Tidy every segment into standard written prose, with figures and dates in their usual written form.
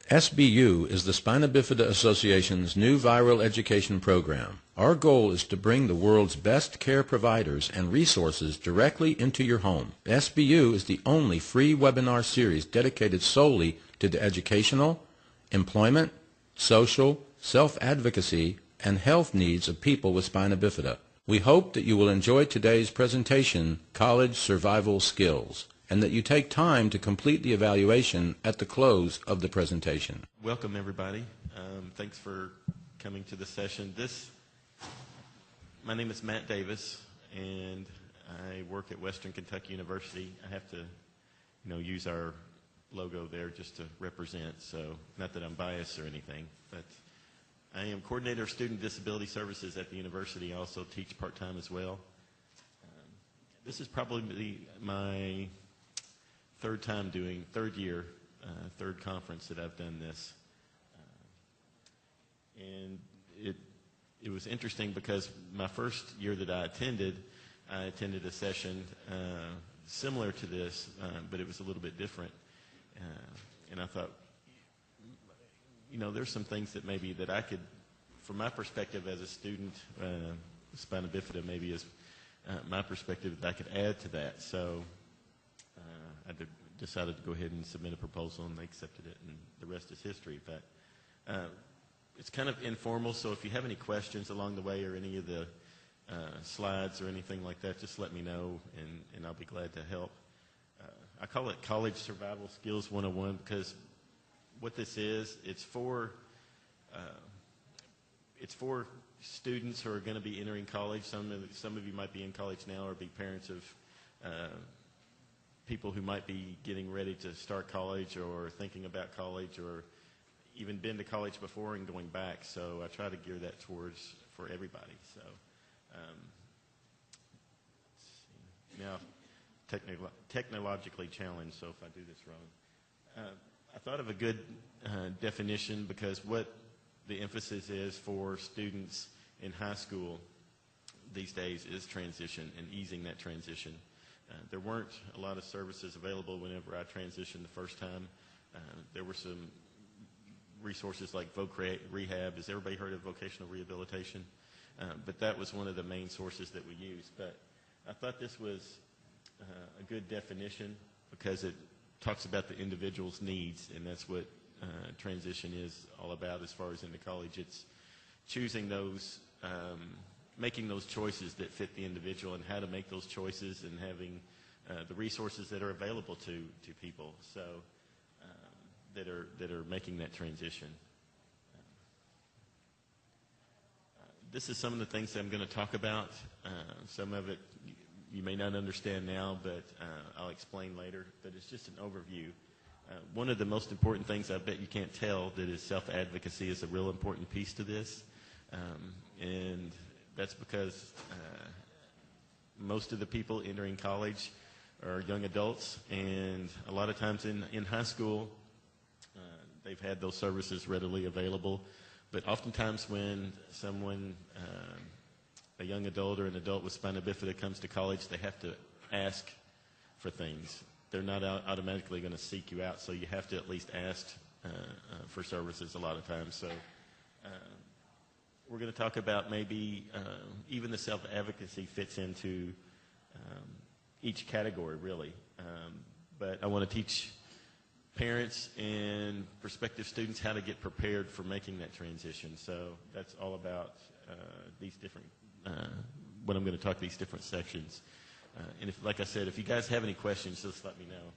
SBU is the Spina Bifida Association's new viral education program. Our goal is to bring the world's best care providers and resources directly into your home. SBU is the only free webinar series dedicated solely to the educational, employment, social, self-advocacy, and health needs of people with spina bifida. We hope that you will enjoy today's presentation, College Survival Skills, and that you take time to complete the evaluation at the close of the presentation. Welcome, everybody. Thanks for coming to the session. My name is Matt Davis, and I work at Western Kentucky University. I have to, use our logo there just to represent, so not that I'm biased or anything, but I am coordinator of student disability services at the university. I also teach part-time as well. This is probably my third conference that I've done this. And it was interesting because my first year that I attended a session similar to this, but it was a little bit different. And I thought, there's some things that maybe that I could, from my perspective as a student, spina bifida maybe is my perspective that I could add to that. So I decided to go ahead and submit a proposal, and they accepted it, and the rest is history. But it's kind of informal, so if you have any questions along the way or any of the slides or anything like that, just let me know, and I'll be glad to help. I call it College Survival Skills 101 because what this is, it's for students who are going to be entering college. Some of you might be in college now or be parents of people who might be getting ready to start college or thinking about college or even been to college before and going back. So I try to gear that for everybody. So now technologically challenged, so if I do this wrong. I thought of a good definition because what the emphasis is for students in high school these days is transition and easing that transition. There weren't a lot of services available whenever I transitioned the first time. There were some resources like Rehab. Has everybody heard of vocational rehabilitation? But that was one of the main sources that we used. But I thought this was a good definition because it talks about the individual's needs, and that's what transition is all about as far as into college. It's choosing those, making those choices that fit the individual and how to make those choices and having the resources that are available to people so that are making that transition. This is some of the things that I'm going to talk about. Some of it you may not understand now, but I'll explain later. But it's just an overview. One of the most important things I bet you can't tell that is self-advocacy is a real important piece to this. And that's because most of the people entering college are young adults, and a lot of times in high school, they've had those services readily available. But oftentimes when someone, a young adult or an adult with spina bifida comes to college, they have to ask for things. They're not automatically going to seek you out, so you have to at least ask for services a lot of times. So we're going to talk about maybe even the self-advocacy fits into each category, really. But I want to teach parents and prospective students how to get prepared for making that transition. So that's all about these different, what I'm going to talk these different sections. And if, like I said, if you guys have any questions, just let me know.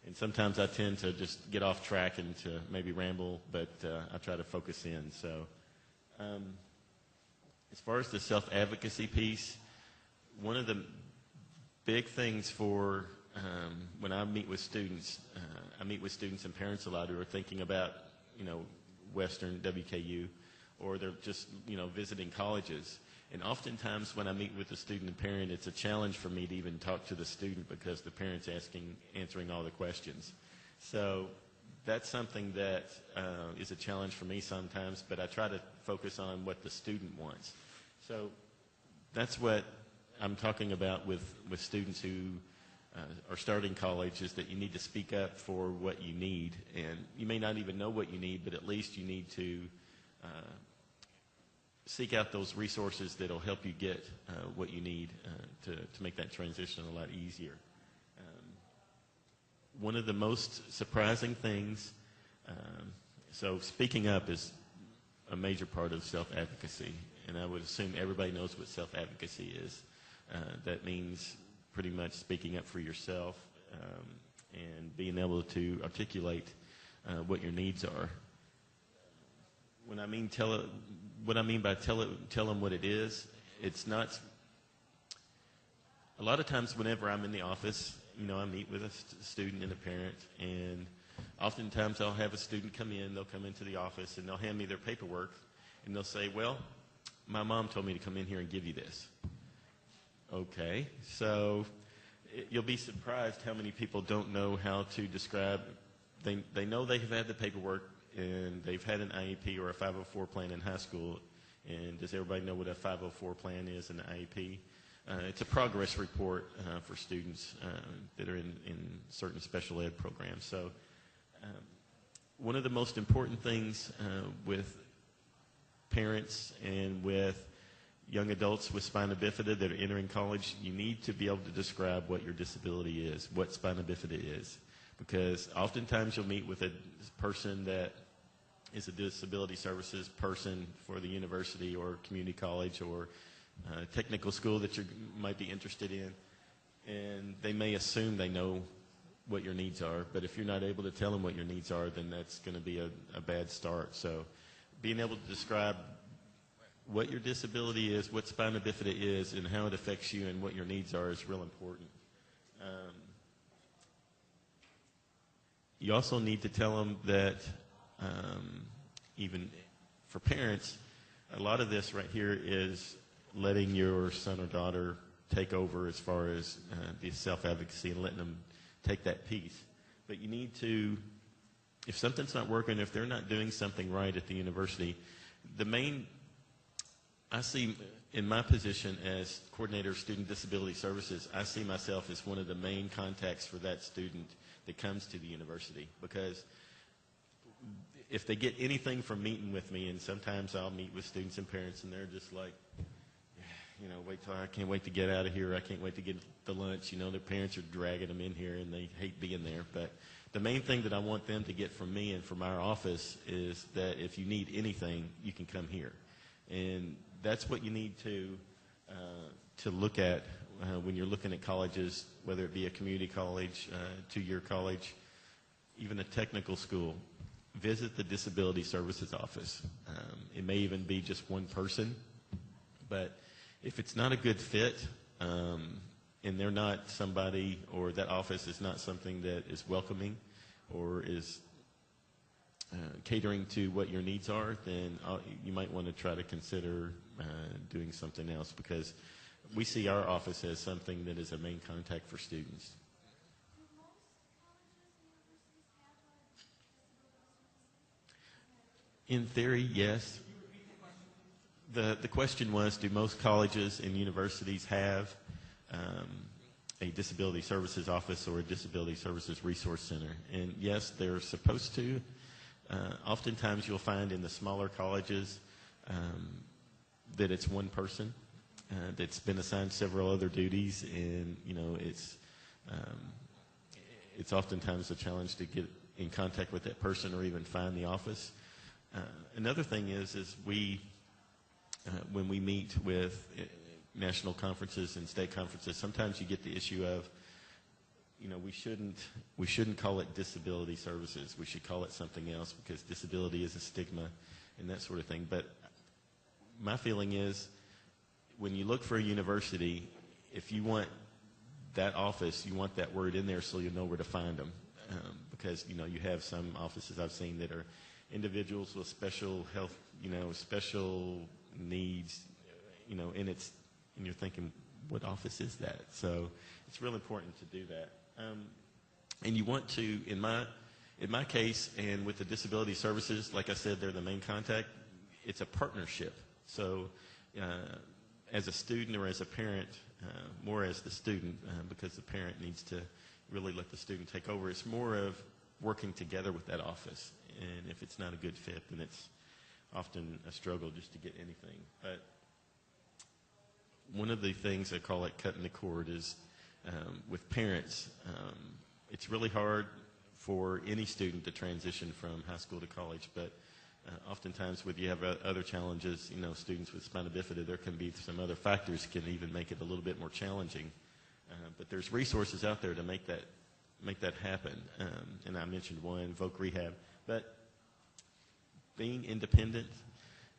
And sometimes I tend to just get off track and to maybe ramble, but I try to focus in. So as far as the self-advocacy piece, one of the big things for when I meet with students and parents a lot who are thinking about, Western WKU, or they're just, visiting colleges. And oftentimes when I meet with a student and parent, it's a challenge for me to even talk to the student because the parent's answering all the questions. So that's something that is a challenge for me sometimes, but I try to focus on what the student wants. So that's what I'm talking about with students who or starting college is that you need to speak up for what you need. And you may not even know what you need, but at least you need to seek out those resources that will help you get what you need to make that transition a lot easier. One of the most surprising things, so speaking up is a major part of self-advocacy, and I would assume everybody knows what self-advocacy is. That means pretty much speaking up for yourself and being able to articulate what your needs are. When I mean what I mean by tell them what it is, it's not. A lot of times, whenever I'm in the office, I meet with a student and a parent, and oftentimes I'll have a student come in. They'll come into the office and they'll hand me their paperwork, and they'll say, "Well, my mom told me to come in here and give you this." Okay, so you'll be surprised how many people don't know how to describe. They know they've had the paperwork and they've had an IEP or a 504 plan in high school. And does everybody know what a 504 plan is in the IEP? It's a progress report for students that are in certain special ed programs. So one of the most important things with parents and with young adults with spina bifida that are entering college, you need to be able to describe what your disability is, what spina bifida is. Because oftentimes you'll meet with a person that is a disability services person for the university or community college or technical school that you might be interested in, and they may assume they know what your needs are, but if you're not able to tell them what your needs are, then that's going to be a bad start. So being able to describe what your disability is, what spina bifida is, and how it affects you and what your needs are is real important. You also need to tell them that even for parents, a lot of this right here is letting your son or daughter take over as far as the self-advocacy and letting them take that piece. But you need to, if something's not working, if they're not doing something right at the university, I see in my position as coordinator of student disability services, I see myself as one of the main contacts for that student that comes to the university, because if they get anything from meeting with me, and sometimes I'll meet with students and parents and they're just like, I can't wait to get out of here. I can't wait to get the lunch. Their parents are dragging them in here and they hate being there. But the main thing that I want them to get from me and from our office is that if you need anything, you can come here. And that's what you need to look at when you're looking at colleges, whether it be a community college, two-year college, even a technical school. Visit the disability services office. It may even be just one person, but if it's not a good fit, and they're not somebody, or that office is not something that is welcoming or is catering to what your needs are, then you might want to try to consider doing something else, because we see our office as something that is a main contact for students. In theory, yes. The question was, do most colleges and universities have a disability services office or a disability services resource center? And yes, they're supposed to. Oftentimes you'll find in the smaller colleges that it's one person that's been assigned several other duties, and it's oftentimes a challenge to get in contact with that person or even find the office. Another thing is when we meet with national conferences and state conferences, sometimes you get the issue of, we shouldn't call it disability services. We should call it something else, because disability is a stigma and that sort of thing. But my feeling is, when you look for a university, if you want that office, you want that word in there so you'll know where to find them. Because, you have some offices I've seen that are individuals with special health, special needs, and you're thinking, what office is that? So it's real important to do that. And you want to, in my case, and with the disability services, like I said, they're the main contact. It's a partnership. So as a student or as a parent, more as the student, because the parent needs to really let the student take over. It's more of working together with that office, and if it's not a good fit, then it's often a struggle just to get anything. But one of the things I call it cutting the cord is with parents, it's really hard for any student to transition from high school to college, but oftentimes when you have other challenges, students with spina bifida, there can be some other factors can even make it a little bit more challenging. But there's resources out there to make that happen. And I mentioned one, Voc Rehab. But being independent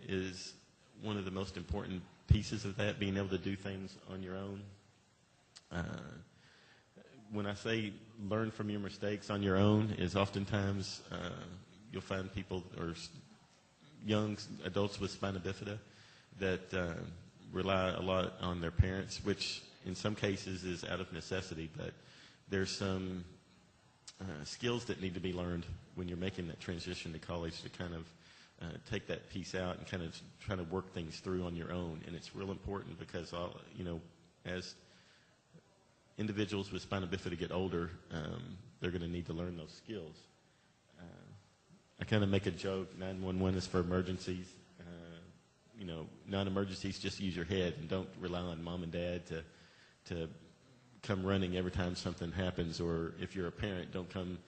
is one of the most important pieces of that, being able to do things on your own. When I say learn from your mistakes on your own, is oftentimes you'll find people or young adults with spina bifida that rely a lot on their parents, which in some cases is out of necessity, but there's some skills that need to be learned when you're making that transition to college to kind of take that piece out and kind of try to work things through on your own. And it's real important because, as individuals with spina bifida get older, they're going to need to learn those skills. I kind of make a joke, 911 is for emergencies. Non-emergencies, just use your head and don't rely on mom and dad to come running every time something happens, or if you're a parent, don't come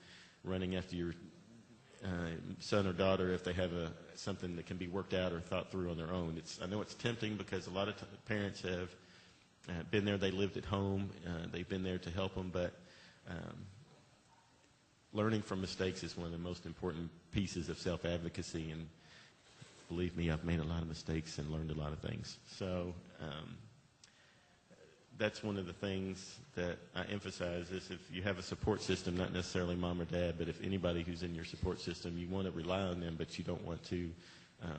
running after your son or daughter if they have something that can be worked out or thought through on their own. I know it's tempting because a lot of parents have been there, they lived at home, they've been there to help them, but learning from mistakes is one of the most important pieces of self-advocacy, and believe me, I've made a lot of mistakes and learned a lot of things. So that's one of the things that I emphasize is if you have a support system, not necessarily mom or dad, but if anybody who's in your support system, you want to rely on them, but you don't want to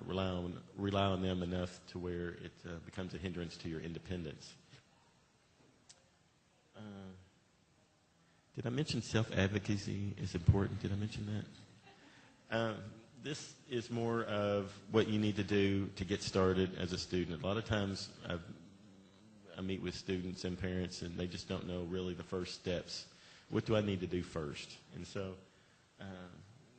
rely on them enough to where it becomes a hindrance to your independence. Did I mention self-advocacy is important? Did I mention that? This is more of what you need to do to get started as a student. A lot of times I meet with students and parents, and they just don't know really the first steps. What do I need to do first? And so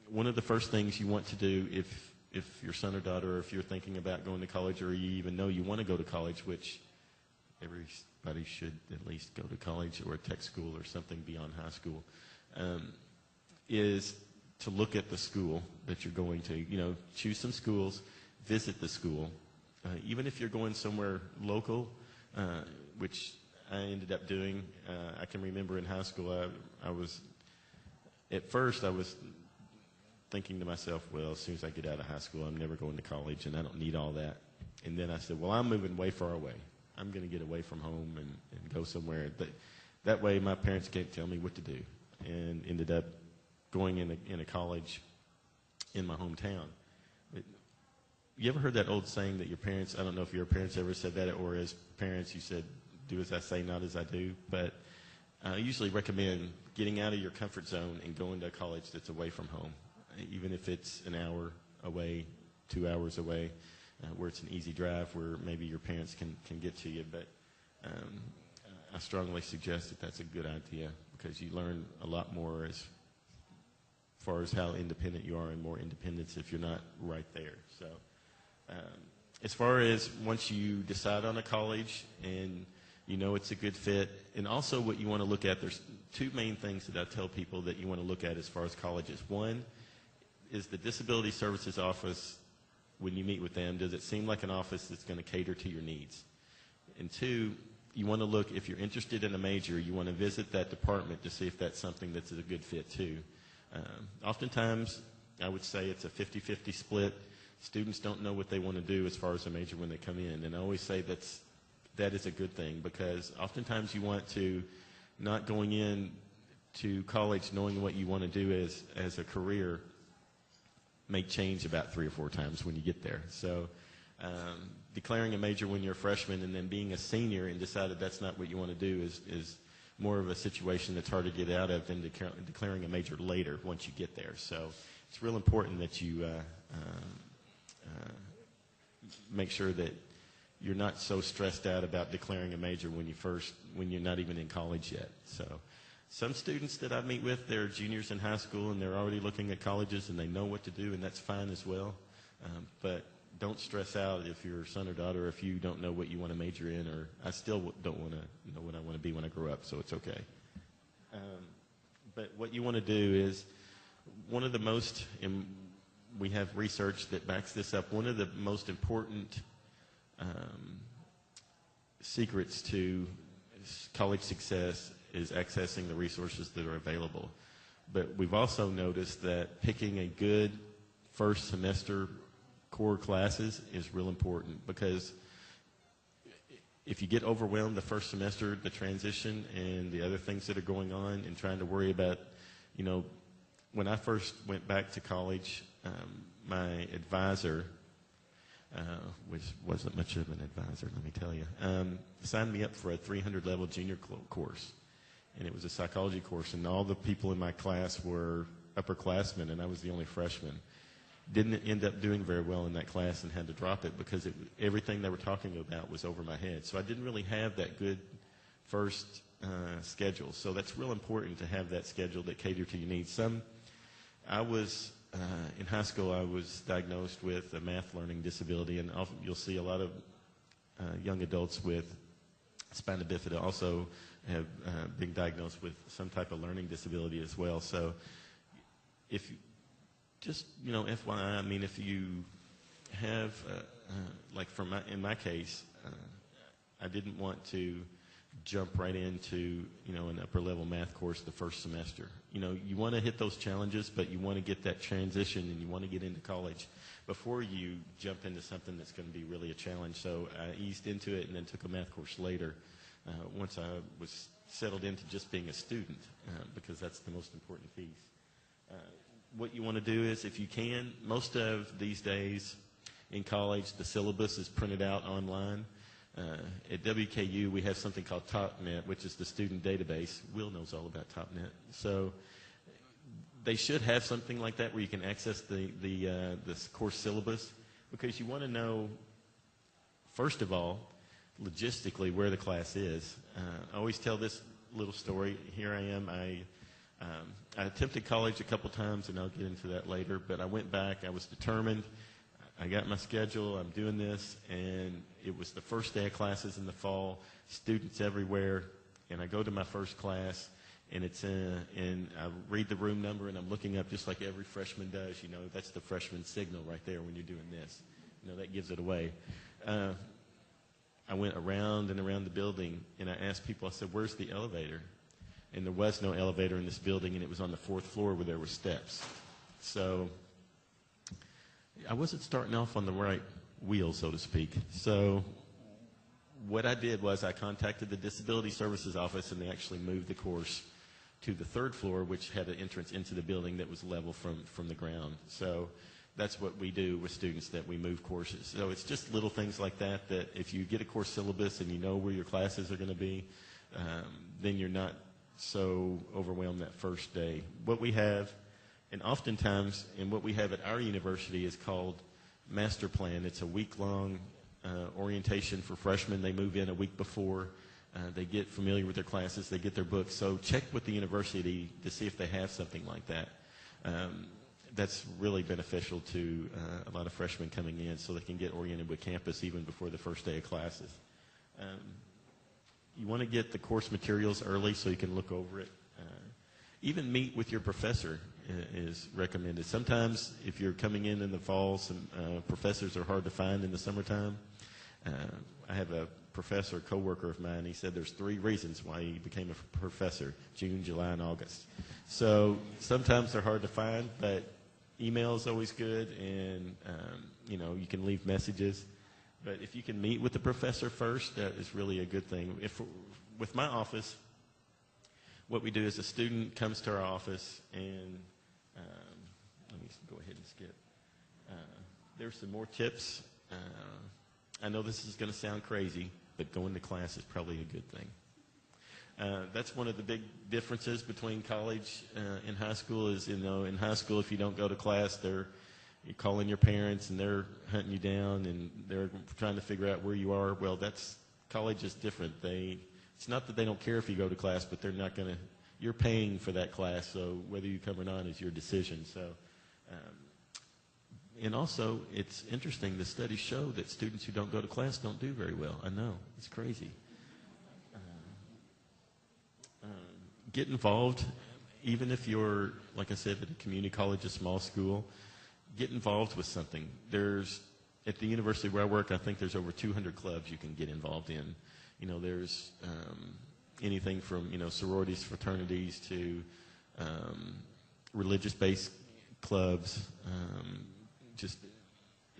one of the first things you want to do if your son or daughter, or if you're thinking about going to college, or you even know you want to go to college, which everybody should at least go to college or a tech school or something beyond high school, is to look at the school that you're going to. Choose some schools, visit the school. Even if you're going somewhere local, which I ended up doing. I can remember in high school, at first I was thinking to myself, well, as soon as I get out of high school, I'm never going to college, and I don't need all that. And then I said, well, I'm moving way far away. I'm going to get away from home and go somewhere. That way my parents can't tell me what to do, and ended up going in a college in my hometown. You ever heard that old saying that your parents, I don't know if your parents ever said that, or as parents you said, do as I say, not as I do, but I usually recommend getting out of your comfort zone and going to a college that's away from home, even if it's an hour away, 2 hours away, where it's an easy drive, where maybe your parents can get to you. But I strongly suggest that that's a good idea, because you learn a lot more as far as how independent you are, and more independence if you're not right there. So as far as once you decide on a college and you know it's a good fit, and also what you want to look at, there's two main things that I tell people that you want to look at as far as colleges. One is the Disability Services Office. When you meet with them, does it seem like an office that's going to cater to your needs? And two, you want to look, if you're interested in a major, you want to visit that department to see if that's something that's a good fit too. Oftentimes, I would say it's a 50-50 split. Students don't know what they want to do as far as a major when they come in, and I always say that is a good thing, because oftentimes you want to, not going in to college knowing what you want to do as a career, make change about 3 or 4 times when you get there. So declaring a major when you're a freshman and then being a senior and decided that's not what you want to do is more of a situation that's hard to get out of than declaring a major later once you get there. So it's real important that you make sure that you're not so stressed out about declaring a major when you're not even in college yet. So some students that I meet with, they're juniors in high school and they're already looking at colleges and they know what to do, and that's fine as well. But don't stress out if your son or daughter, if you don't know what you want to major in, or I still don't want to know what I want to be when I grow up, so it's okay. But what you want to do is, one of the most, and we have research that backs this up, one of the most important secrets to college success is accessing the resources that are available. But we've also noticed that picking a good first semester core classes is real important, because if you get overwhelmed the first semester, the transition and the other things that are going on, and trying to worry about, when I first went back to college, my advisor, which wasn't much of an advisor, let me tell you, signed me up for a 300-level junior course. And it was a psychology course, and all the people in my class were upperclassmen, and I was the only freshman. Didn't end up doing very well in that class and had to drop it because everything they were talking about was over my head. So I didn't really have that good first schedule. So that's real important to have that schedule that catered to your needs. I was, in high school, I was diagnosed with a math learning disability, and often you'll see a lot of young adults with spina bifida also have been diagnosed with some type of learning disability as well. So if just, FYI, I mean, if you have, like in my case, I didn't want to jump right into, an upper level math course the first semester. You want to hit those challenges, but you want to get that transition and you want to get into college before you jump into something that's going to be really a challenge. So I eased into it and then took a math course later, once I was settled into just being a student, because that's the most important piece. What you want to do is, if you can, most of these days in college, the syllabus is printed out online. At WKU, we have something called TopNet, which is the student database. Will knows all about TopNet. So they should have something like that where you can access the course syllabus, because you want to know, first of all, logistically where the class is. I always tell this little story. Here I am. I attempted college a couple times, and I'll get into that later, but I went back. I was determined. I got my schedule. I'm doing this, and it was the first day of classes in the fall, students everywhere, and I go to my first class, and and I read the room number, and I'm looking up just like every freshman does. That's the freshman signal right there when you're doing this. That gives it away. I went around and around the building, and I asked people, I said, where's the elevator? And there was no elevator in this building, and it was on the 4th floor where there were steps. So I wasn't starting off on the right wheel, so to speak. So what I did was I contacted the Disability Services Office, and they actually moved the course to the 3rd floor, which had an entrance into the building that was level from the ground. So that's what we do with students, that we move courses. So it's just little things like that, that if you get a course syllabus and you know where your classes are going to be, then you're not so overwhelmed that first day. What we have, and oftentimes, and what we have at our university is called Master Plan. It's a week-long orientation for freshmen. They move in a week before. They get familiar with their classes. They get their books. So check with the university to see if they have something like that. That's really beneficial to a lot of freshmen coming in, so they can get oriented with campus even before the first day of classes. You want to get the course materials early so you can look over it. Even meet with your professor is recommended. Sometimes if you're coming in the fall, some professors are hard to find in the summertime. I have a professor, a coworker of mine, he said there's 3 reasons why he became a professor: June, July, and August. So sometimes they're hard to find, but email is always good, and you can leave messages. But if you can meet with the professor first, that is really a good thing. With my office, what we do is a student comes to our office, and let me go ahead and skip. There's some more tips. I know this is going to sound crazy, but going to class is probably a good thing. That's one of the big differences between college and high school is, in high school, if you don't go to class, you call in your parents and they're hunting you down and they're trying to figure out where you are. Well, college is different. It's not that they don't care if you go to class, but they're not going to, you're paying for that class, so whether you come or not is your decision. So, and also, it's interesting, the studies show that students who don't go to class don't do very well. I know, it's crazy. Get involved, even if you're, like I said, at a community college, a small school, get involved with something. At the university where I work, I think there's over 200 clubs you can get involved in. There's anything from, sororities, fraternities to religious-based clubs, just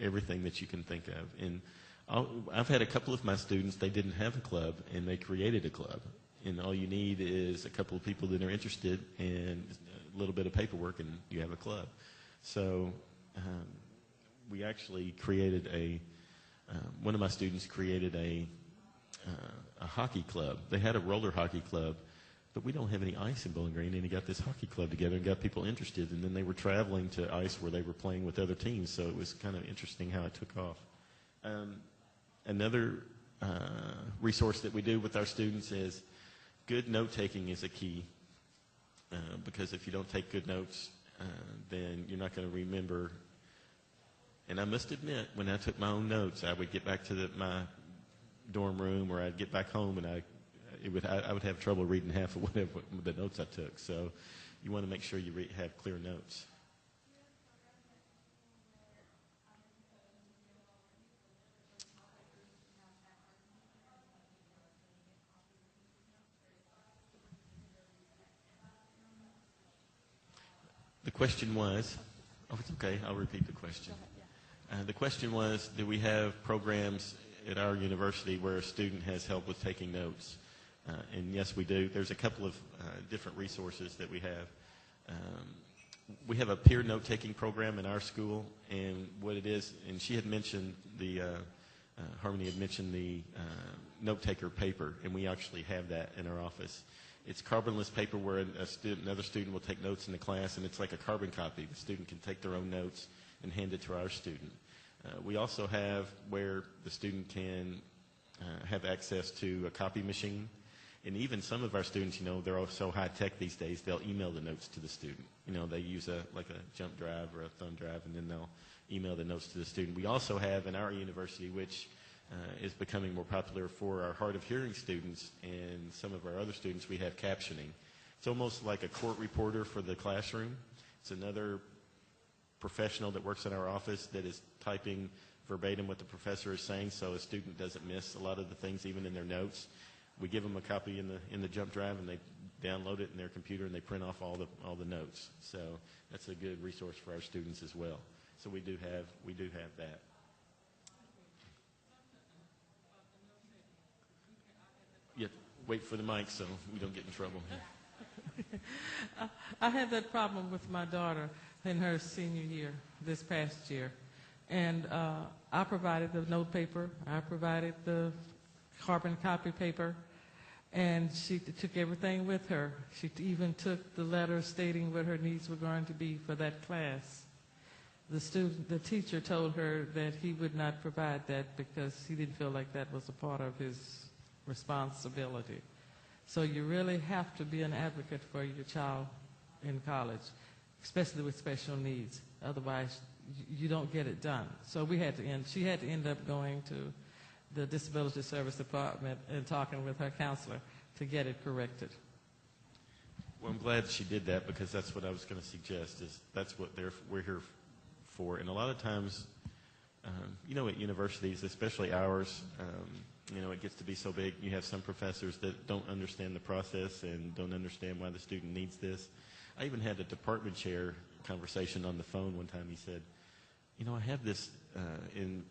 everything that you can think of. And I've had a couple of my students, they didn't have a club, and they created a club. And all you need is a couple of people that are interested and a little bit of paperwork, and you have a club. So we actually created one of my students created a hockey club. They had a roller hockey club, but we don't have any ice in Bowling Green, and he got this hockey club together and got people interested, and then they were traveling to ice where they were playing with other teams, so it was kind of interesting how it took off. Another resource that we do with our students is good note-taking is a key, because if you don't take good notes, then you're not going to remember. And I must admit, when I took my own notes, I would get back to my dorm room, or I'd get back home, and I would have trouble reading half of whatever the notes I took. So you want to make sure you have clear notes. The question was, it's okay, I'll repeat the question. The question was, do we have programs at our university where a student has help with taking notes? And yes, we do. There's a couple of different resources that we have. We have a peer note-taking program in our school, and what it is, and she had mentioned Harmony had mentioned the note-taker paper, and we actually have that in our office. It's carbonless paper where another student will take notes in the class, and it's like a carbon copy. The student can take their own notes and hand it to our student. We also have where the student can have access to a copy machine. And even some of our students, they're all so high-tech these days, they'll email the notes to the student. They use like a jump drive or a thumb drive, and then they'll email the notes to the student. We also have in our university, which is becoming more popular for our hard of hearing students and some of our other students, we have captioning. It's almost like a court reporter for the classroom. It's another professional that works in our office that is typing verbatim what the professor is saying, so a student doesn't miss a lot of the things even in their notes. We give them a copy in the jump drive, and they download it in their computer, and they print off all the notes. So that's a good resource for our students as well. So we do have that. Yeah, wait for the mic so we don't get in trouble. I had that problem with my daughter in her senior year, this past year. And I provided the note paper, I provided the carbon copy paper, and she took everything with her. She even took the letter stating what her needs were going to be for that class. The teacher told her that he would not provide that because he didn't feel like that was a part of his responsibility. So you really have to be an advocate for your child in college, especially with special needs. Otherwise, you don't get it done. So she had to end up going to the Disability Service Department and talking with her counselor to get it corrected. Well, I'm glad she did that, because that's what I was going to suggest, is that's what we're here for. And a lot of times, at universities, especially ours, it gets to be so big. You have some professors that don't understand the process and don't understand why the student needs this. I even had a department chair conversation on the phone one time. He said, I have this, and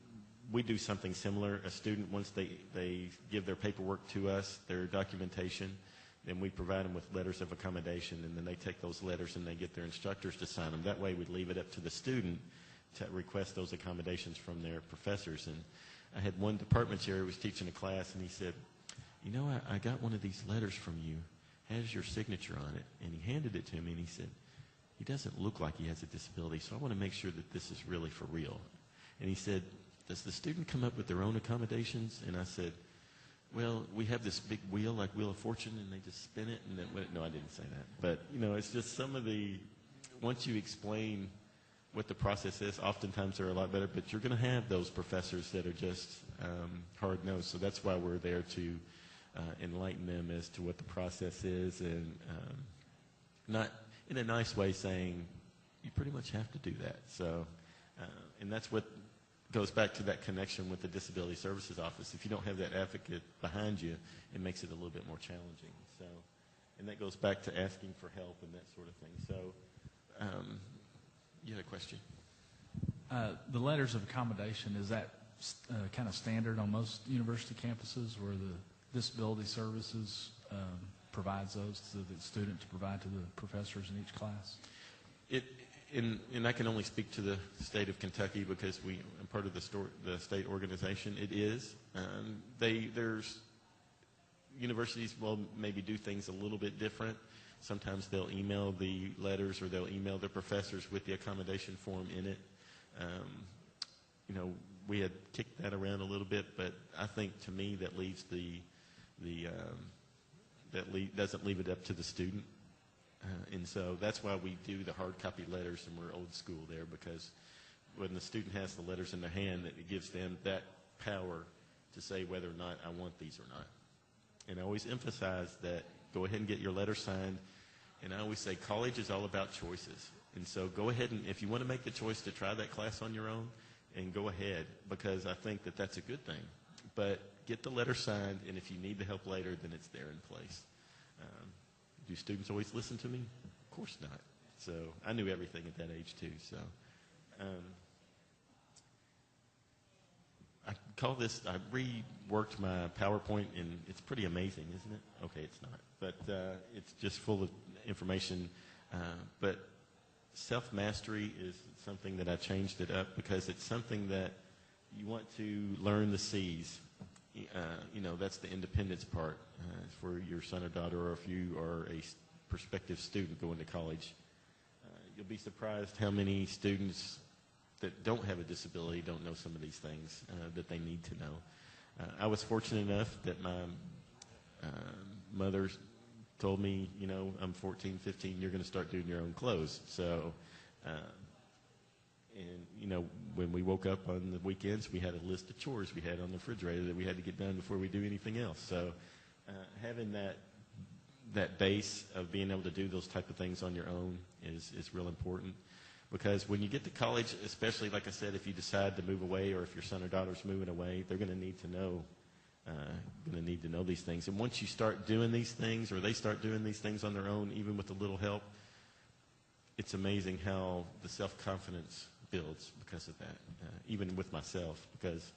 we do something similar. A student, once they give their paperwork to us, their documentation, then we provide them with letters of accommodation, and then they take those letters and they get their instructors to sign them. That way we'd leave it up to the student to request those accommodations from their professors. And I had one department chair who was teaching a class, and he said, I got one of these letters from you, has your signature on it. And he handed it to me, and he said, he doesn't look like he has a disability, so I want to make sure that this is really for real. And he said, does the student come up with their own accommodations? And I said, well, we have this big wheel, like Wheel of Fortune, and they just spin it. And then, no, I didn't say that. But, it's just some of the, once you explain what the process is, oftentimes they're a lot better. But you're going to have those professors that are just hard-nosed. So that's why we're there to enlighten them as to what the process is, and not in a nice way saying, you pretty much have to do that. So, and that's what goes back to that connection with the Disability Services Office. If you don't have that advocate behind you, it makes it a little bit more challenging. So, and that goes back to asking for help and that sort of thing. So, you had a question? The letters of accommodation, is that kind of standard on most university campuses where the Disability Services provides those to the student to provide to the professors in each class? And I can only speak to the state of Kentucky because I'm part of the state organization. It is. There's universities will maybe do things a little bit different. Sometimes they'll email the letters or they'll email the professors with the accommodation form in it. We had kicked that around a little bit, but I think to me that leaves doesn't leave it up to the student. And so that's why we do the hard copy letters, and we're old school there, because when the student has the letters in their hand, it gives them that power to say whether or not I want these or not. And I always emphasize that go ahead and get your letter signed. And I always say college is all about choices. And so go ahead, and if you want to make the choice to try that class on your own, and go ahead, because I think that that's a good thing. But get the letter signed, and if you need the help later, then it's there in place. Do students always listen to me? Of course not. So I knew everything at that age too. So I reworked my PowerPoint, and it's pretty amazing, isn't it? Okay, it's not. But it's just full of information. But self-mastery is something that I changed it up because it's something that you want to learn the C's. That's the independence part for your son or daughter, or if you are a prospective student going to college. You'll be surprised how many students that don't have a disability don't know some of these things that they need to know. I was fortunate enough that my mother told me, I'm 14, 15, you're going to start doing your own clothes. So, when we woke up on the weekends, we had a list of chores we had on the refrigerator that we had to get done before we do anything else. So having that base of being able to do those type of things on your own is real important. Because when you get to college, especially, like I said, if you decide to move away or if your son or daughter's moving away, they're going to need to know these things. And once you start doing these things, or they start doing these things on their own, even with a little help, it's amazing how the self-confidence builds because of that, even with myself, because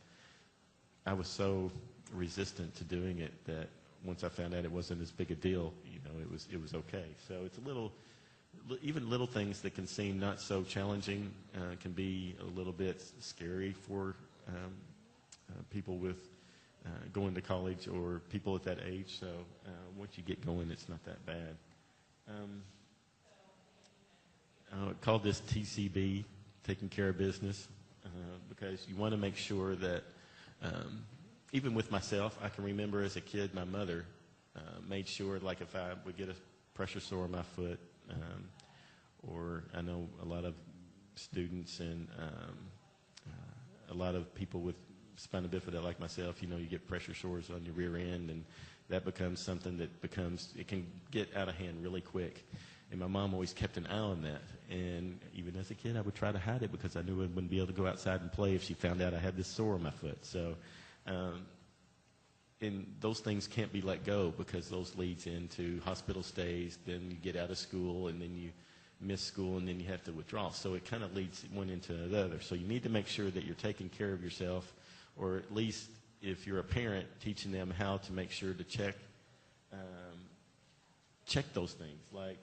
I was so resistant to doing it that once I found out it wasn't as big a deal, it was okay. So it's even little things that can seem not so challenging can be a little bit scary for people with going to college or people at that age. So once you get going, it's not that bad. I call this TCB, taking care of business, because you want to make sure that, even with myself, I can remember as a kid, my mother made sure, like if I would get a pressure sore on my foot, or I know a lot of students and a lot of people with spina bifida like myself, you get pressure sores on your rear end, and that becomes something that it can get out of hand really quick. And my mom always kept an eye on that. And even as a kid, I would try to hide it because I knew I wouldn't be able to go outside and play if she found out I had this sore on my foot. So, and those things can't be let go because those leads into hospital stays. Then you get out of school, and then you miss school, and then you have to withdraw. So it kind of leads one into the other. So you need to make sure that you're taking care of yourself, or at least if you're a parent, teaching them how to make sure to check those things. Like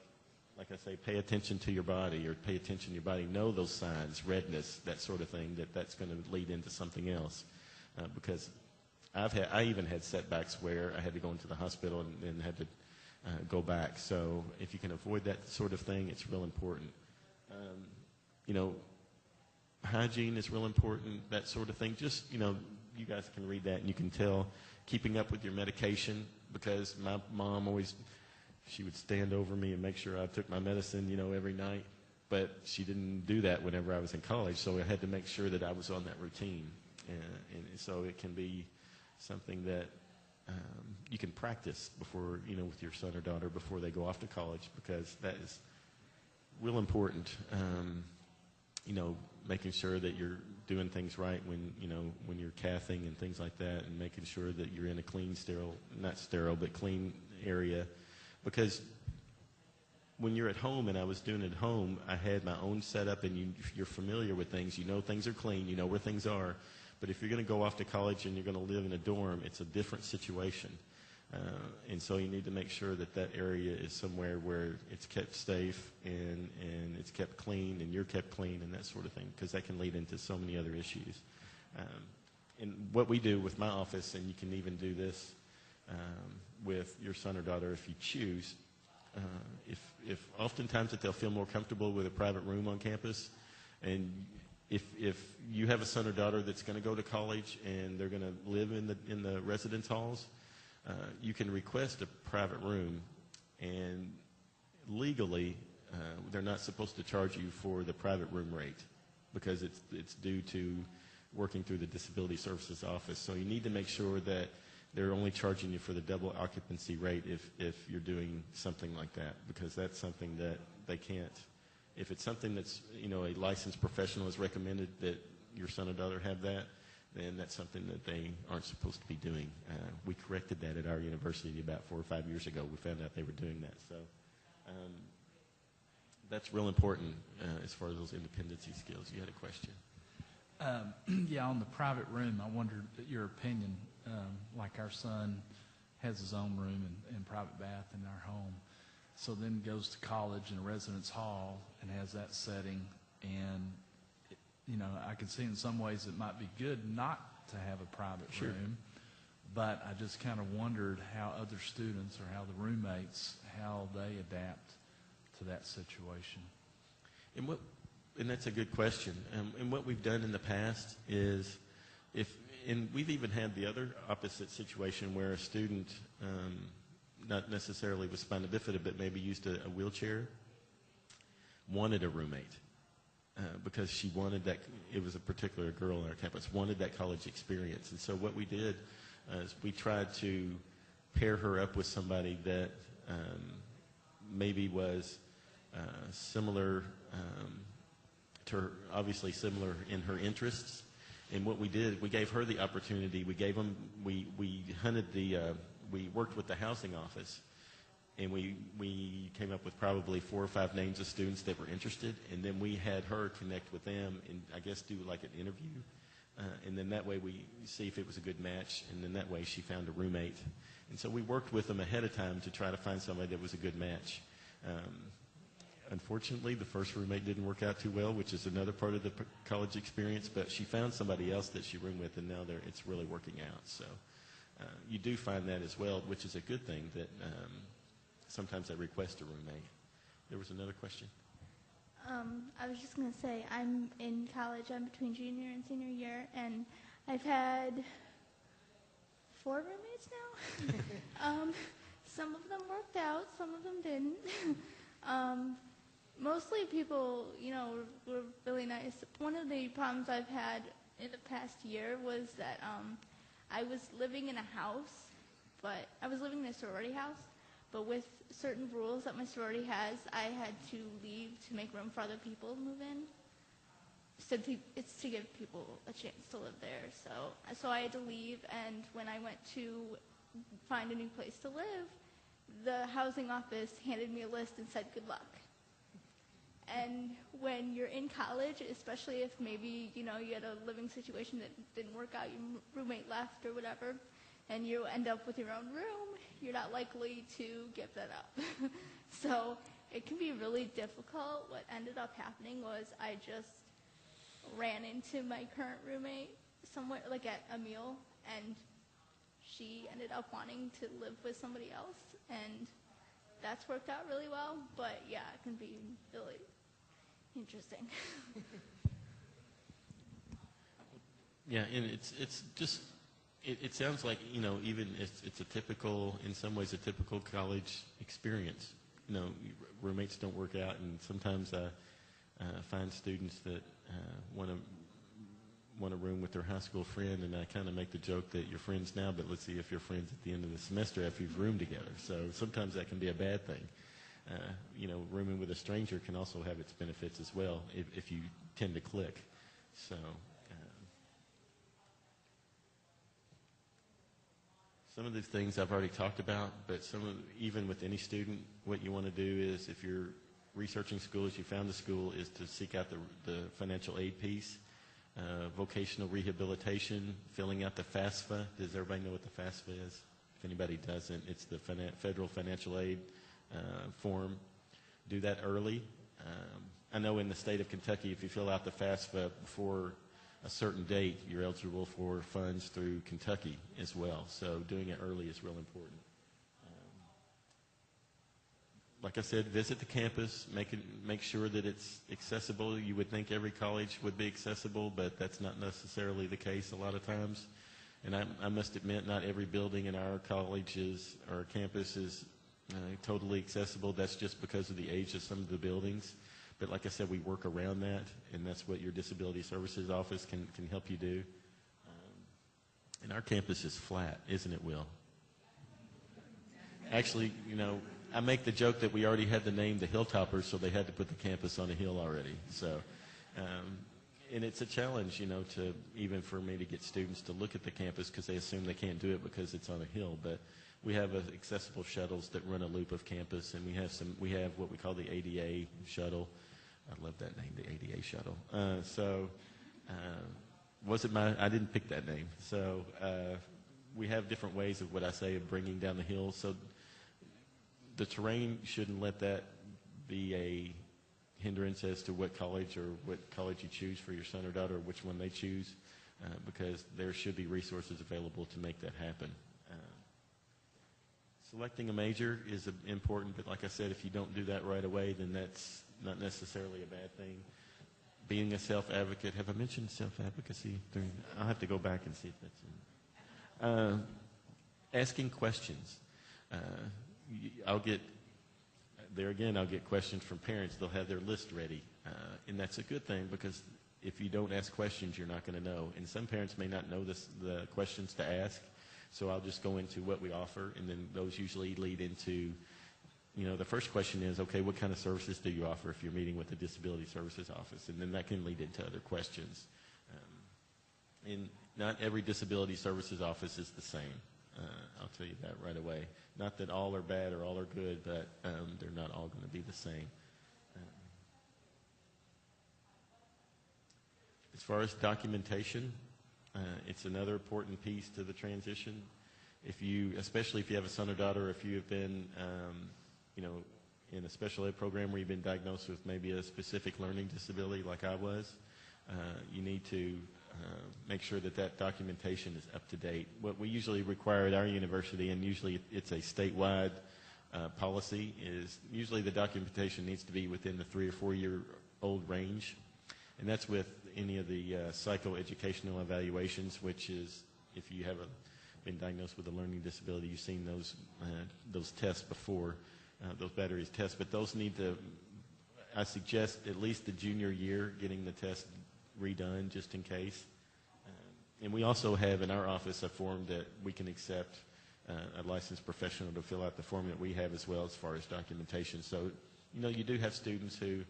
I say, pay attention to your body, or pay attention to your body. Know those signs, redness, that sort of thing, that's going to lead into something else. Because I even had setbacks where I had to go into the hospital and had to go back. So if you can avoid that sort of thing, it's real important. You know, hygiene is real important, that sort of thing. Just, you know, you guys can read that and you can tell. Keeping up with your medication, because my mom always, she would stand over me and make sure I took my medicine, you know, every night. But she didn't do that whenever I was in college, so I had to make sure that I was on that routine. And so it can be something that you can practice before, you know, with your son or daughter before they go off to college, because that is real important. You know, making sure that you're doing things right when, you know, when you're cathing and things like that, and making sure that you're in a clean, sterile, not sterile, but clean area. Because when you're at home, and I was doing it at home, I had my own setup, and you're familiar with things. You know things are clean. You know where things are. But if you're going to go off to college and you're going to live in a dorm, it's a different situation. And so you need to make sure that that area is somewhere where it's kept safe and it's kept clean and you're kept clean and that sort of thing, because that can lead into so many other issues. And what we do with my office, and you can even do this with your son or daughter if you choose, if oftentimes that they'll feel more comfortable with a private room on campus, and if you have a son or daughter that's going to go to college and they're going to live in the residence halls, you can request a private room, and legally they're not supposed to charge you for the private room rate, because it's due to working through the Disability Services Office. So you need to make sure that they're only charging you for the double occupancy rate if you're doing something like that, because that's something that they can't. If it's something that's, you know, a licensed professional has recommended that your son or daughter have that, then that's something that they aren't supposed to be doing. We corrected that at our university about 4 or 5 years ago. We found out they were doing that. So that's real important as far as those independency skills. You had a question? Yeah, on the private room, I wondered your opinion. Like our son has his own room and private bath in our home. So then goes to college in a residence hall and has that setting, and you know, I can see in some ways it might be good not to have a private room, but I just kind of wondered how other students or how the roommates, how they adapt to that situation. And that's a good question. And what we've done in the past is, and we've even had the other opposite situation where a student, not necessarily with spina bifida, but maybe used a wheelchair, wanted a roommate. Because she wanted that, it was a particular girl on our campus, wanted that college experience. And so what we did is we tried to pair her up with somebody that maybe was similar to her, obviously similar in her interests. And what we did, we gave her the opportunity. We gave them, we worked with the housing office. And we came up with probably 4 or 5 names of students that were interested, and then we had her connect with them and I guess do like an interview. And then that way we see if it was a good match, and then that way she found a roommate. And so we worked with them ahead of time to try to find somebody that was a good match. Unfortunately, the first roommate didn't work out too well, which is another part of the college experience, but she found somebody else that she roomed with, and now it's really working out. So you do find that as well, which is a good thing, that sometimes they request a roommate. There was another question? I was just going to say, I'm in college. I'm between junior and senior year, and I've had 4 roommates now. Some of them worked out, some of them didn't. Mostly people, you know, were really nice. One of the problems I've had in the past year was that I was living in a house, but I was living in a sorority house. But with certain rules that my sorority has, I had to leave to make room for other people to move in. So it's to give people a chance to live there. So I had to leave, and when I went to find a new place to live, the housing office handed me a list and said, good luck. And when you're in college, especially if maybe, you know, you had a living situation that didn't work out, your roommate left or whatever, and you end up with your own room, you're not likely to give that up. So it can be really difficult. What ended up happening was I just ran into my current roommate somewhere, like at a meal, and she ended up wanting to live with somebody else, and that's worked out really well. But yeah, it can be really interesting. Yeah, and it's just it sounds like, you know, even it's a typical, in some ways, a typical college experience. You know, roommates don't work out, and sometimes I find students that want a room with their high school friend, and I kind of make the joke that you're friends now, but let's see if you're friends at the end of the semester after you've roomed together. So sometimes that can be a bad thing. You know, rooming with a stranger can also have its benefits as well if you tend to click. So some of these things I've already talked about, but even with any student, what you want to do is, if you're researching schools, you found a school, is to seek out the financial aid piece, vocational rehabilitation, filling out the FAFSA. Does everybody know what the FAFSA is? If anybody doesn't, it's the federal financial aid form. Do that early. I know in the state of Kentucky, if you fill out the FAFSA before a certain date, you're eligible for funds through Kentucky as well. So doing it early is real important. Like I said, visit the campus, make sure that it's accessible. You would think every college would be accessible, but that's not necessarily the case a lot of times. And I must admit, not every building in our colleges or campus is totally accessible. That's just because of the age of some of the buildings. But like I said, we work around that, and that's what your Disability Services Office can help you do. And our campus is flat, isn't it, Will? Actually, you know, I make the joke that we already had the name the Hilltoppers, so they had to put the campus on a hill already. So, and it's a challenge, you know, to even for me to get students to look at the campus, because they assume they can't do it because it's on a hill. But we have accessible shuttles that run a loop of campus, and we have what we call the ADA shuttle. I love that name, the ADA shuttle. I didn't pick that name. So we have different ways of what I say of bringing down the hill. So the terrain shouldn't let that be a hindrance as to what college you choose for your son or daughter, or which one they choose, because there should be resources available to make that happen. Selecting a major is important, but like I said, if you don't do that right away, then that's not necessarily a bad thing. Being a self-advocate. Have I mentioned self-advocacy? I'll have to go back and see if that's in. Asking questions. I'll get questions from parents. They'll have their list ready, and that's a good thing, because if you don't ask questions, you're not going to know. And some parents may not know the questions to ask, so I'll just go into what we offer, and then those usually lead into, you know, the first question is, okay, what kind of services do you offer if you're meeting with the Disability Services Office? And then that can lead into other questions. And not every Disability Services Office is the same. I'll tell you that right away. Not that all are bad or all are good, but they're not all going to be the same. As far as documentation, it's another important piece to the transition. Especially if you have a son or daughter, if you have been, you know, in a special ed program where you've been diagnosed with maybe a specific learning disability like I was, you need to make sure that documentation is up to date. What we usually require at our university, and usually it's a statewide policy, is usually the documentation needs to be within the 3 or 4 year old range. And that's with any of the psychoeducational evaluations, which is if you have been diagnosed with a learning disability, you've seen those tests before, those batteries tests. But those need to, I suggest at least the junior year getting the test redone just in case. And we also have in our office a form that we can accept a licensed professional to fill out the form that we have as well, as far as documentation. So, you know, you do have students who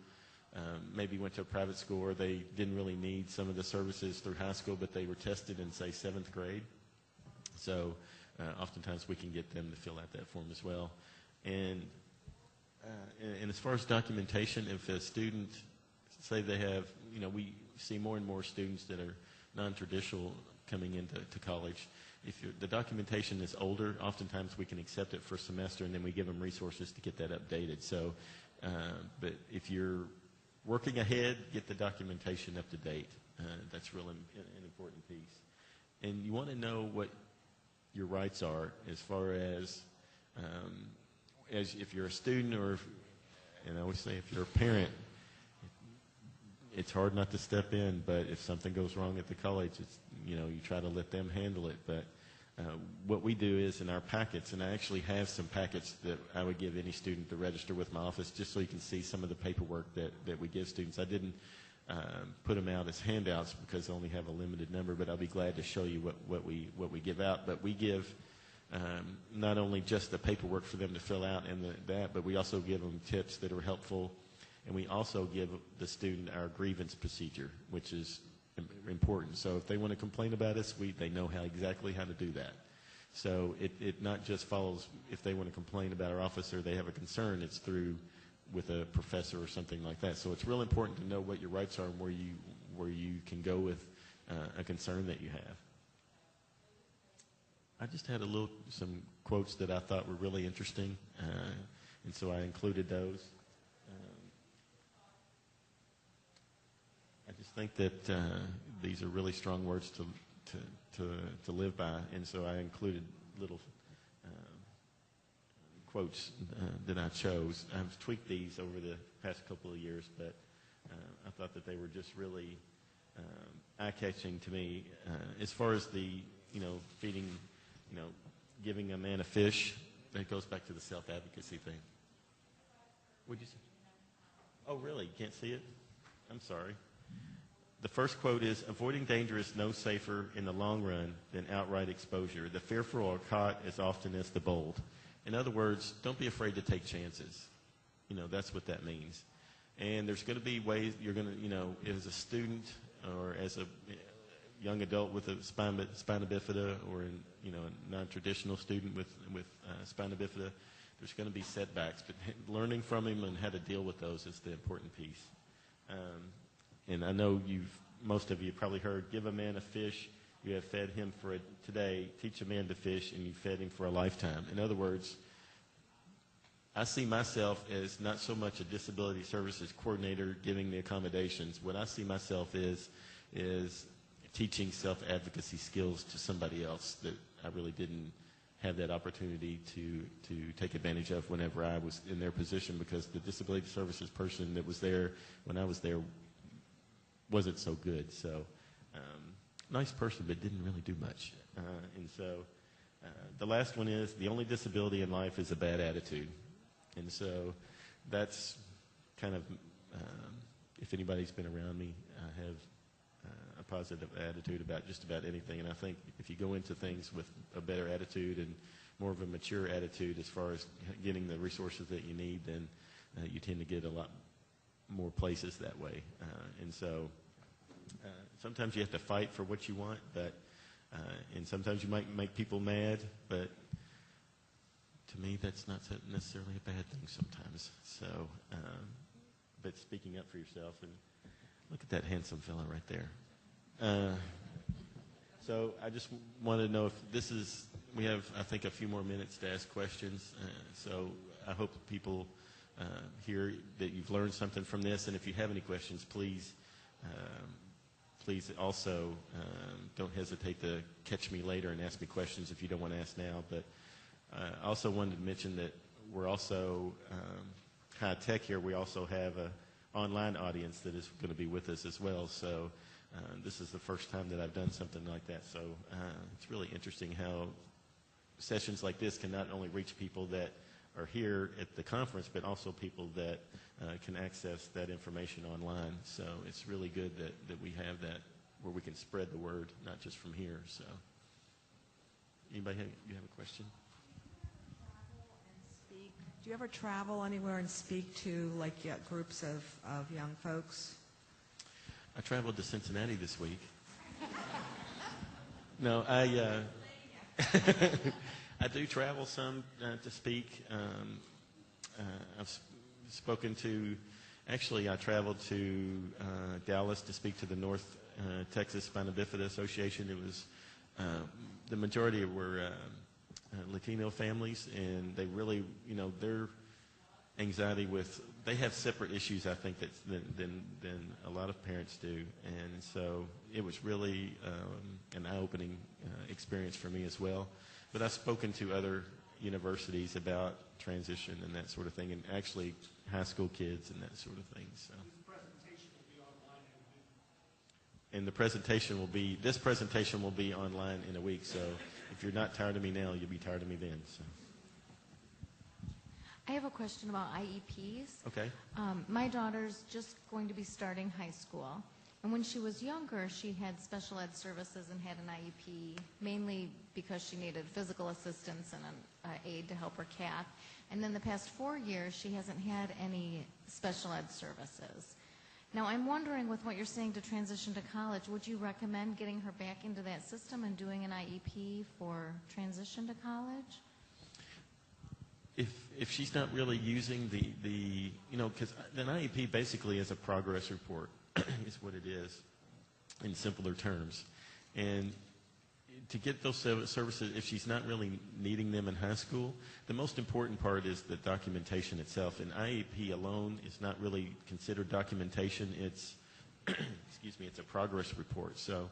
maybe went to a private school, or they didn't really need some of the services through high school, but they were tested in, say, 7th grade. So oftentimes we can get them to fill out that form as well. And as far as documentation, if a student, say they have, you know, we see more and more students that are non-traditional coming into college. If the documentation is older, oftentimes we can accept it for a semester, and then we give them resources to get that updated. So, but if you're working ahead, get the documentation up to date. That's really an important piece. And you want to know what your rights are as far as if you're a student, and I always say if you're a parent, it's hard not to step in, but if something goes wrong at the college, it's, you try to let them handle it. But what we do is in our packets, and I actually have some packets that I would give any student to register with my office, just so you can see some of the paperwork that we give students. I didn't put them out as handouts because I only have a limited number, but I'll be glad to show you what we give out. But we give not only just the paperwork for them to fill out and but we also give them tips that are helpful, and we also give the student our grievance procedure, which is important. So if they want to complain about us, they know exactly how to do that. So it not just follows if they want to complain about our office or they have a concern, it's through with a professor or something like that. So it's real important to know what your rights are and where you can go with a concern that you have. I just had some quotes that I thought were really interesting, and so I included those. I just think that these are really strong words to live by, and so I included little quotes that I chose. I've tweaked these over the past couple of years, but I thought that they were just really eye-catching to me. As far as the, feeding, giving a man a fish, that goes back to the self-advocacy thing. What'd you say? Oh, really? You can't see it? I'm sorry. The first quote is, avoiding danger is no safer in the long run than outright exposure. The fearful are caught as often as the bold. In other words, don't be afraid to take chances. That's what that means. And there's going to be ways you're going to, as a student or as a young adult with a spina bifida, or a non-traditional student with spina bifida, there's going to be setbacks. But learning from him and how to deal with those is the important piece. And I know most of you probably heard, give a man a fish, you have fed him for today, teach a man to fish, and you fed him for a lifetime. In other words, I see myself as not so much a disability services coordinator giving the accommodations. What I see myself is teaching self-advocacy skills to somebody else that I really didn't have that opportunity to take advantage of whenever I was in their position, because the disability services person that was there when I was there wasn't so good. So nice person, but didn't really do much. And so the last one is, the only disability in life is a bad attitude. And so that's kind of, if anybody's been around me, I have a positive attitude about just about anything. And I think if you go into things with a better attitude and more of a mature attitude as far as getting the resources that you need, then you tend to get a lot more places that way. And so sometimes you have to fight for what you want, but and sometimes you might make people mad, but to me that's not necessarily a bad thing sometimes. So, but speaking up for yourself, and look at that handsome fellow right there. So I just want to know if we have, I think, a few more minutes to ask questions. So I hope people hear that you've learned something from this, and if you have any questions, please also don't hesitate to catch me later and ask me questions if you don't want to ask now. But I also wanted to mention that we're also high tech here. We also have an online audience that is going to be with us as well. So this is the first time that I've done something like that. So it's really interesting how sessions like this can not only reach people that are here at the conference, but also people that can access that information online. So it's really good that we have that, where we can spread the word, not just from here. So anybody you have a question? Do you ever travel anywhere and speak to groups of young folks? I traveled to Cincinnati this week. No, I do travel some to speak. I've spoken to, actually I traveled to Dallas to speak to the North Texas Spina Bifida Association. It was, the majority were Latino families, and they really, their anxiety they have separate issues, I think, than a lot of parents do. And so it was really an eye-opening experience for me as well. But I've spoken to other universities about transition and that sort of thing, and actually high school kids and that sort of thing. So. The presentation will be online And the presentation will be, this presentation will be online in a week, so if you're not tired of me now, you'll be tired of me then. So. I have a question about IEPs. Okay. My daughter's just going to be starting high school, and when she was younger, she had special ed services and had an IEP, mainly because she needed physical assistance and an aid to help her cat. And then the past 4 years, she hasn't had any special ed services. Now, I'm wondering, with what you're saying to transition to college, would you recommend getting her back into that system and doing an IEP for transition to college? If she's not really using the you know, because an IEP basically is a progress report, is what it is, in simpler terms. And to get those services, if she's not really needing them in high school, the most important part is the documentation itself. An IEP alone is not really considered documentation. It's, excuse me, it's a progress report. So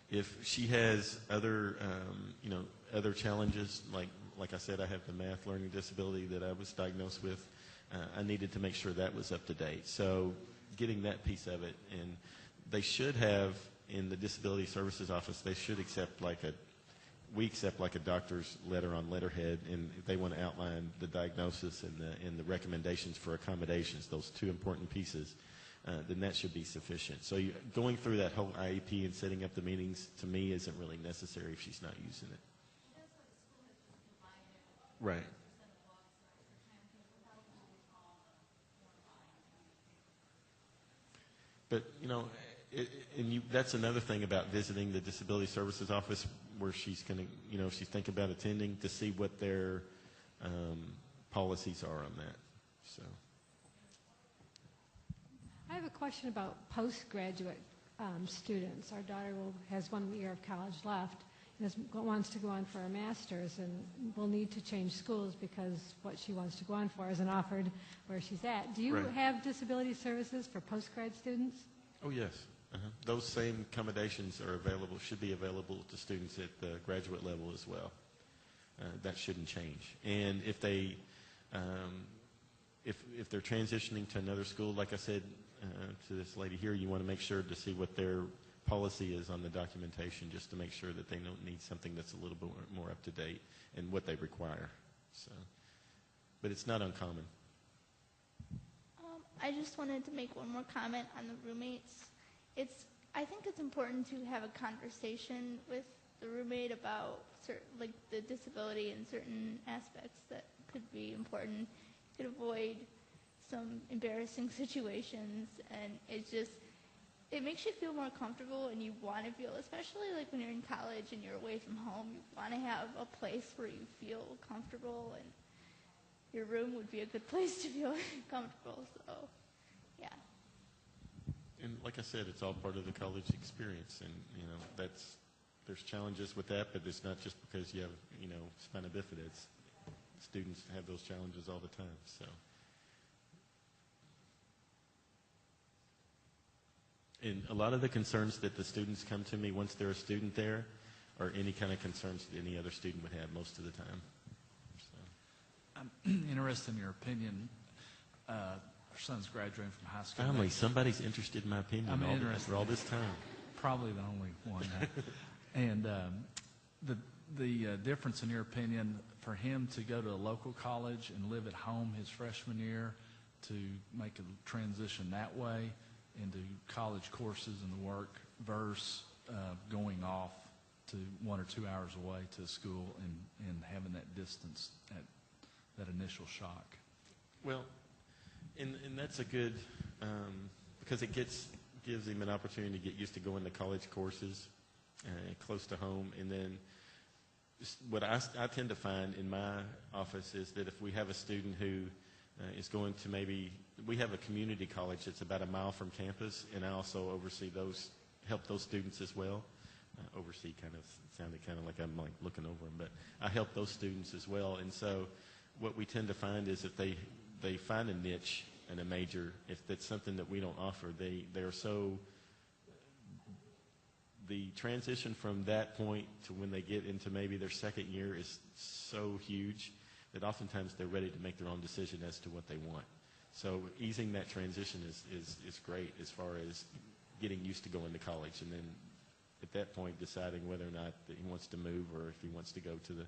if she has other, you know, other challenges, like I said, I have the math learning disability that I was diagnosed with. I needed to make sure that was up to date. So getting that piece of it, and they should have, in the Disability Services Office, they should accept we accept like a doctor's letter on letterhead, and if they want to outline the diagnosis and the recommendations for accommodations, those two important pieces, then that should be sufficient. So going through that whole IEP and setting up the meetings, to me, isn't really necessary if she's not using it. Right. But, you know, that's another thing about visiting the Disability Services Office, where she's going to, you know, if she's thinking about attending, to see what their policies are on that. So. I have a question about postgraduate students. Our daughter has 1 year of college left and wants to go on for a master's, and will need to change schools because what she wants to go on for isn't offered where she's at. Do you have disability services for postgrad students? Oh, yes. Those same accommodations are available, should be available to students at the graduate level as well. That shouldn't change. And if they, if they're transitioning to another school, like I said to this lady here, you want to make sure to see what their policy is on the documentation, just to make sure that they don't need something that's a little bit more up to date and what they require. So, but it's not uncommon. I just wanted to make one more comment on the roommates. I think it's important to have a conversation with the roommate about like the disability and certain aspects that could be important. You could avoid some embarrassing situations, and it makes you feel more comfortable, and you want to feel, especially like when you're in college and you're away from home, you want to have a place where you feel comfortable, and your room would be a good place to feel comfortable. So, yeah. And like I said, it's all part of the college experience, and you know there's challenges with that, but it's not just because you have spina bifida. It's, students have those challenges all the time. So, and a lot of the concerns that the students come to me once they're a student there are any kind of concerns that any other student would have most of the time. So. I'm interested in your opinion. Our son's graduating from high school. Finally, somebody's interested in my opinion after all this time. Probably the only one. And the difference in your opinion for him to go to a local college and live at home his freshman year, to make a transition that way into college courses and the work, versus going off to 1 or 2 hours away to school and having that distance, that initial shock. Well, and that's a good, because it gives him an opportunity to get used to going to college courses close to home. And then what I tend to find in my office is that if we have a student who is going to we have a community college that's about a mile from campus, and I also oversee help those students as well. Oversee sounded kind of like I'm like looking over them, but I help those students as well. And so what we tend to find is if they find a niche and a major, if that's something that we don't offer, they're so, the transition from that point to when they get into maybe their second year is so huge that oftentimes they're ready to make their own decision as to what they want. So easing that transition is great as far as getting used to going to college, and then at that point deciding whether or not that he wants to move or if he wants to go to the,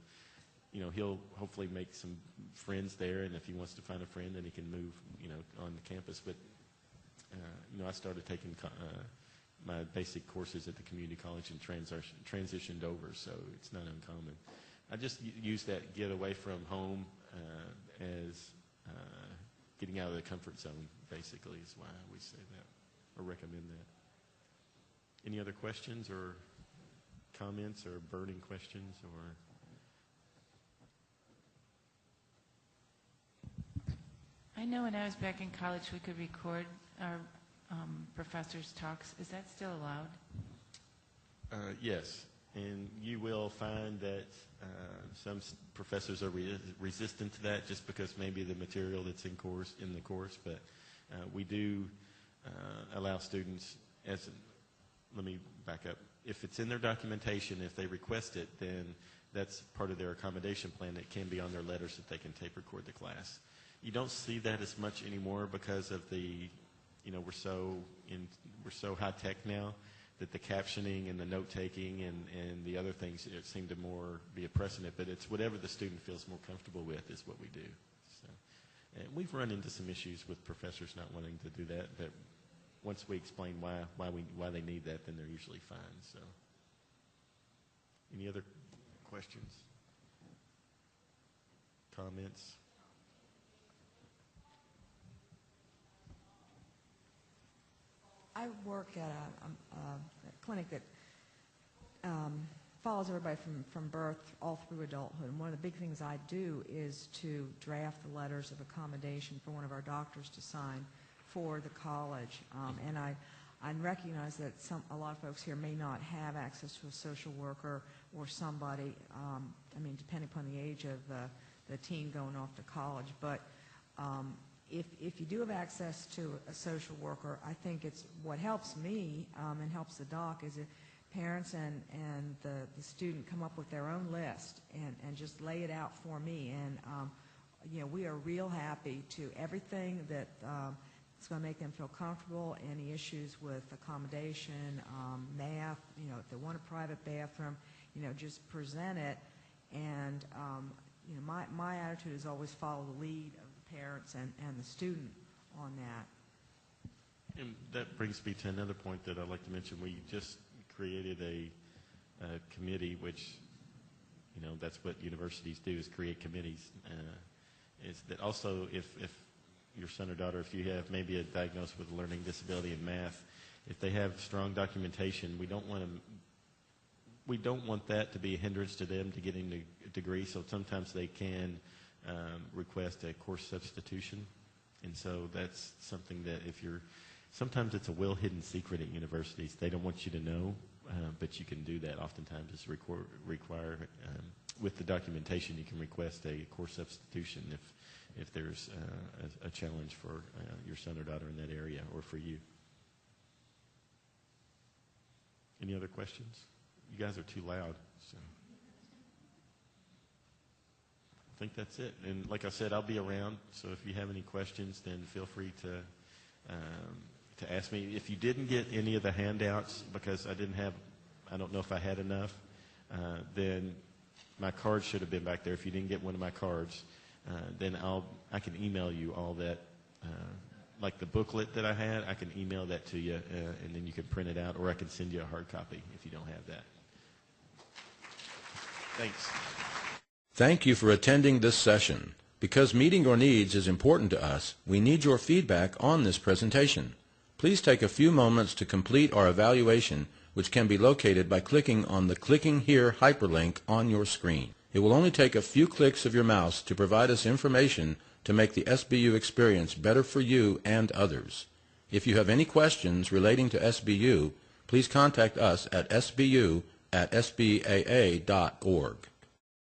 he'll hopefully make some friends there, and if he wants to find a friend, then he can move, on the campus. But, I started taking my basic courses at the community college and transitioned over, so it's not uncommon. I just use that get away from home as getting out of the comfort zone, basically, is why we say that or recommend that. Any other questions or comments or burning questions? Or I know when I was back in college, we could record our professors' talks. Is that still allowed? Yes, and you will find that some professors are resistant to that just because maybe the material that's in the course, but we do allow students, let me back up. If it's in their documentation, if they request it, then that's part of their accommodation plan. It can be on their letters that they can tape record the class. You don't see that as much anymore because of the, we're so high tech now that the captioning and the note taking and the other things seem to more be a precedent. But it's whatever the student feels more comfortable with is what we do. So, and we've run into some issues with professors not wanting to do that, but once we explain why they need that, then they're usually fine. So, any other questions, comments? I work at a clinic that follows everybody from birth all through adulthood. And one of the big things I do is to draft the letters of accommodation for one of our doctors to sign for the college. And I recognize that a lot of folks here may not have access to a social worker or somebody, depending upon the age of the teen going off to college. But if you do have access to a social worker, I think it's what helps me and helps the doc is that parents and the student come up with their own list and just lay it out for me. And, we are real happy to everything that it's going to make them feel comfortable. Any issues with accommodation, math, if they want a private bathroom, just present it. And, my attitude is always follow the lead of the parents and the student on that. And that brings me to another point that I'd like to mention. We just created a committee, which, that's what universities do, is create committees. Is that also if your son or daughter, if you have maybe a diagnosis with a learning disability in math, if they have strong documentation, we don't want that to be a hindrance to them to getting a degree. So sometimes they can request a course substitution, and so that's something that sometimes it's a well-hidden secret at universities. They don't want you to know, but you can do that. Oftentimes it's require with the documentation, you can request a course substitution if there's a challenge for your son or daughter in that area or for you. Any other questions? You guys are too loud. So I think that's it. And like I said, I'll be around. So if you have any questions, then feel free to ask me. If you didn't get any of the handouts because I don't know if I had enough, then my card should have been back there. If you didn't get one of my cards, then I can email you all that. Like the booklet that I had, I can email that to you, and then you can print it out, or I can send you a hard copy if you don't have that. Thanks. Thank you for attending this session. Because meeting your needs is important to us, we need your feedback on this presentation. Please take a few moments to complete our evaluation, which can be located by clicking on the Clicking Here hyperlink on your screen. It will only take a few clicks of your mouse to provide us information to make the SBU experience better for you and others. If you have any questions relating to SBU, please contact us at sbu@sbaa.org.